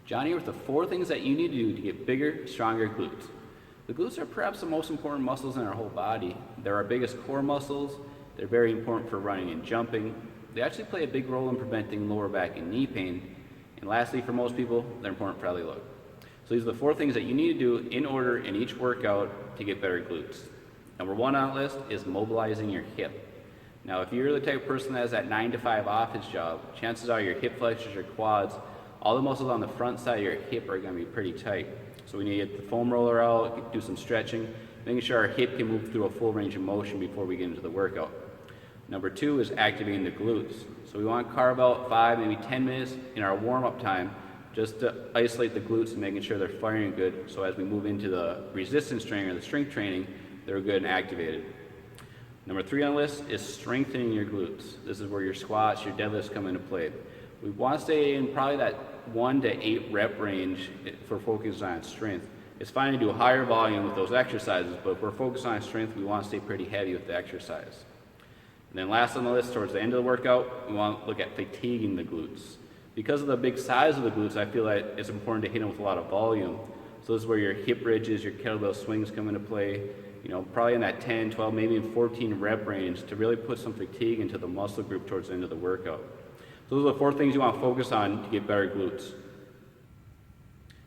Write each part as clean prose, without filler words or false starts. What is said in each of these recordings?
Johnny with the 4 things that you need to do to get bigger, stronger glutes. The glutes are perhaps the most important muscles in our whole body. They're our biggest core muscles. They're very important for running and jumping. They actually play a big role in preventing lower back and knee pain. And lastly, for most people, they're important for how they look. So these are the 4 things that you need to do in order in each workout to get better glutes. Number 1 on the list is mobilizing your hip. Now, if you're the type of person that has that 9 to 5 office job, chances are your hip flexors, your quads, all the muscles on the front side of your hip are going to be pretty tight. So we need to get the foam roller out, do some stretching, making sure our hip can move through a full range of motion before we get into the workout. Number 2 is activating the glutes. So we want to carve out 5, maybe 10 minutes in our warm-up time just to isolate the glutes and making sure they're firing good. So as we move into the resistance training or the strength training, they're good and activated. Number 3 on the list is strengthening your glutes. This is where your squats, your deadlifts come into play. We want to stay in probably that 1 to 8 rep range for focus on strength. It's fine to do a higher volume with those exercises, but if we're focused on strength, we want to stay pretty heavy with the exercise. And then last on the list, towards the end of the workout, we want to look at fatiguing the glutes. Because of the big size of the glutes, I feel like it's important to hit them with a lot of volume. So this is where your hip bridges, your kettlebell swings come into play. Probably in that 10, 12, maybe even 14 rep range to really put some fatigue into the muscle group towards the end of the workout. So those are the 4 things you want to focus on to get better glutes.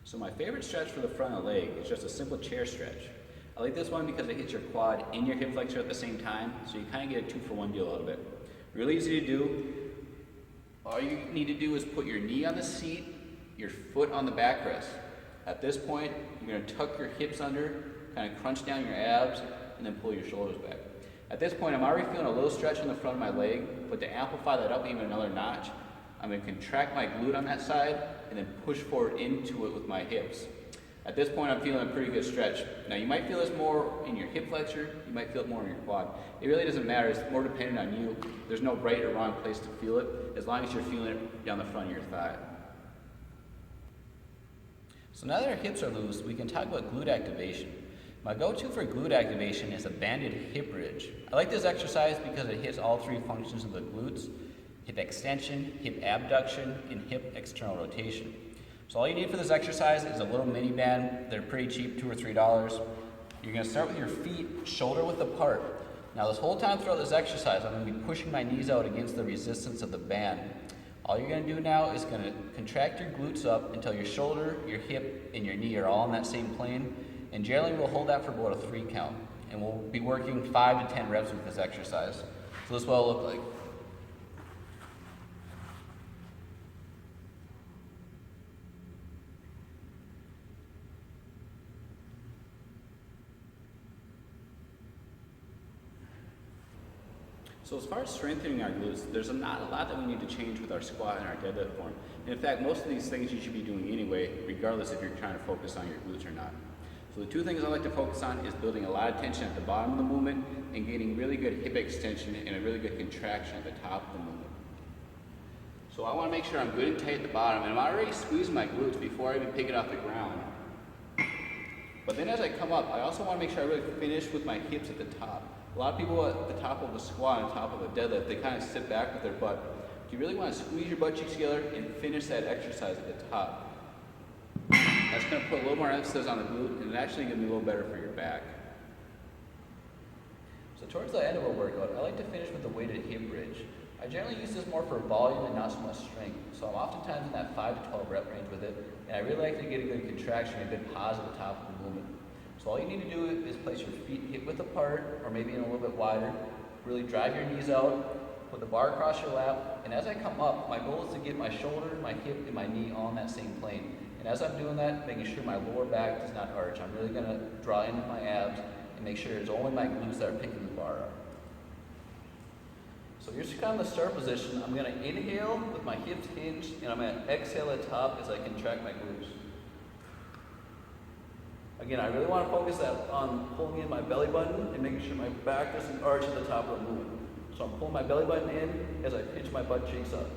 So my favorite stretch for the front of the leg is just a simple chair stretch. I like this one because it hits your quad and your hip flexor at the same time, so you kind of get a 2-for-1 deal out of it. Really easy to do. All you need to do is put your knee on the seat, your foot on the backrest. At this point, you're going to tuck your hips under, kind of crunch down your abs, and then pull your shoulders back. At this point, I'm already feeling a little stretch in the front of my leg, but to amplify that up even another notch, I'm going to contract my glute on that side and then push forward into it with my hips. At this point, I'm feeling a pretty good stretch. Now, you might feel this more in your hip flexor, you might feel it more in your quad. It really doesn't matter, it's more dependent on you. There's no right or wrong place to feel it, as long as you're feeling it down the front of your thigh. So now that our hips are loose, we can talk about glute activation. My go-to for glute activation is a banded hip bridge. I like this exercise because it hits all 3 functions of the glutes: hip extension, hip abduction, and hip external rotation. So all you need for this exercise is a little mini band. They're pretty cheap, $2 or $3. You're going to start with your feet shoulder width apart. Now this whole time throughout this exercise, I'm going to be pushing my knees out against the resistance of the band. All you're going to do now is going to contract your glutes up until your shoulder, your hip, and your knee are all in that same plane. And generally we'll hold that for about a 3 count. And we'll be working 5 to 10 reps with this exercise. So this is what it'll look like. So as far as strengthening our glutes, there's not a lot that we need to change with our squat and our deadlift form. And in fact, most of these things you should be doing anyway, regardless if you're trying to focus on your glutes or not. So the 2 things I like to focus on is building a lot of tension at the bottom of the movement and getting really good hip extension and a really good contraction at the top of the movement. So I want to make sure I'm good and tight at the bottom, and I'm already squeezing my glutes before I even pick it off the ground. But then as I come up, I also want to make sure I really finish with my hips at the top. A lot of people at the top of a squat and top of a deadlift, they kind of sit back with their butt. You really want to squeeze your butt cheeks together and finish that exercise at the top. That's going to put a little more emphasis on the glute, and it's actually going to be a little better for your back. So towards the end of a workout, I like to finish with a weighted hip bridge. I generally use this more for volume and not so much strength. So I'm oftentimes in that 5 to 12 rep range with it, and I really like to get a good contraction and a good pause at the top of the movement. So all you need to do is place your feet hip width apart, or maybe in a little bit wider. Really drive your knees out, put the bar across your lap, and as I come up, my goal is to get my shoulder, my hip, and my knee all in that same plane. And as I'm doing that, making sure my lower back does not arch. I'm really going to draw into my abs and make sure it's only my glutes that are picking the bar up. So here's kind of the start position. I'm going to inhale with my hips hinged, and I'm going to exhale at top as I contract my glutes. Again, I really want to focus on pulling in my belly button and making sure my back doesn't arch at the top of the movement. So I'm pulling my belly button in as I pitch my butt cheeks up.